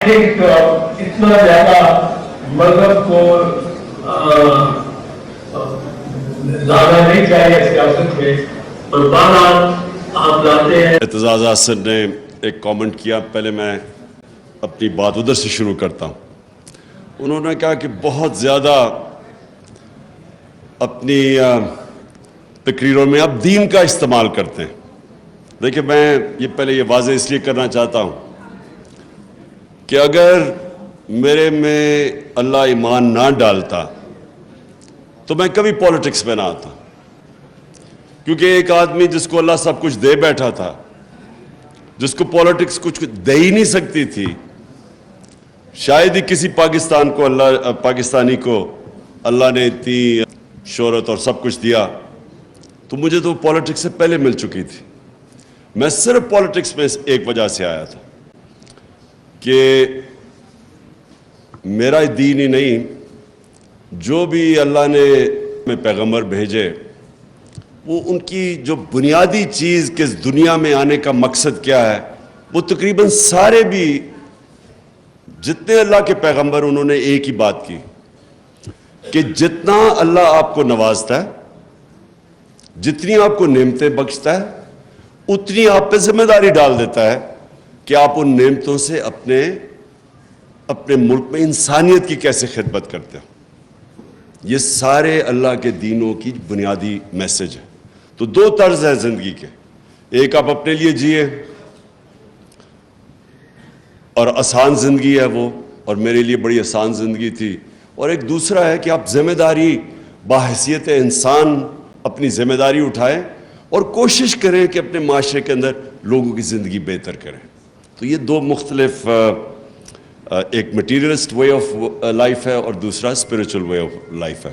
اتنا زیادہ مذہب کو زیادہ نہیں چاہیے سیاست میں، اور بہرحال آپ جانتے ہیں۔ اعتزاز احسن نے ایک کامنٹ کیا، پہلے میں اپنی بات ادھر سے شروع کرتا ہوں۔ انہوں نے کہا کہ بہت زیادہ اپنی تقریروں میں آپ دین کا استعمال کرتے ہیں۔ دیکھیں، میں پہلے یہ واضح اس لیے کرنا چاہتا ہوں کہ اگر میرے میں اللہ ایمان نہ ڈالتا تو میں کبھی پولیٹکس میں نہ آتا، کیونکہ ایک آدمی جس کو اللہ سب کچھ دے بیٹھا تھا، جس کو پولیٹکس کچھ دے ہی نہیں سکتی تھی، شاید ہی کسی پاکستانی کو اللہ نے اتنی شہرت اور سب کچھ دیا، تو مجھے تو پولیٹکس سے پہلے مل چکی تھی۔ میں صرف پولیٹکس میں ایک وجہ سے آیا تھا کہ میرا دین ہی نہیں، جو بھی اللہ نے میں پیغمبر بھیجے، وہ ان کی جو بنیادی چیز کہ اس دنیا میں آنے کا مقصد کیا ہے، وہ تقریباً سارے بھی جتنے اللہ کے پیغمبر انہوں نے ایک ہی بات کی کہ جتنا اللہ آپ کو نوازتا ہے، جتنی آپ کو نعمتیں بخشتا ہے، اتنی آپ پہ ذمہ داری ڈال دیتا ہے کہ آپ ان نعمتوں سے اپنے ملک میں انسانیت کی کیسے خدمت کرتے ہیں۔ یہ سارے اللہ کے دینوں کی بنیادی میسج ہے۔ تو دو طرز ہے زندگی کے، ایک آپ اپنے لیے جیے اور آسان زندگی ہے وہ، اور میرے لیے بڑی آسان زندگی تھی، اور ایک دوسرا ہے کہ آپ ذمہ داری باحیثیت انسان اپنی ذمہ داری اٹھائیں اور کوشش کریں کہ اپنے معاشرے کے اندر لوگوں کی زندگی بہتر کریں۔ تو یہ دو مختلف، ایک مٹیریلسٹ وے آف لائف ہے اور دوسرا اسپریچول وے آف لائف ہے۔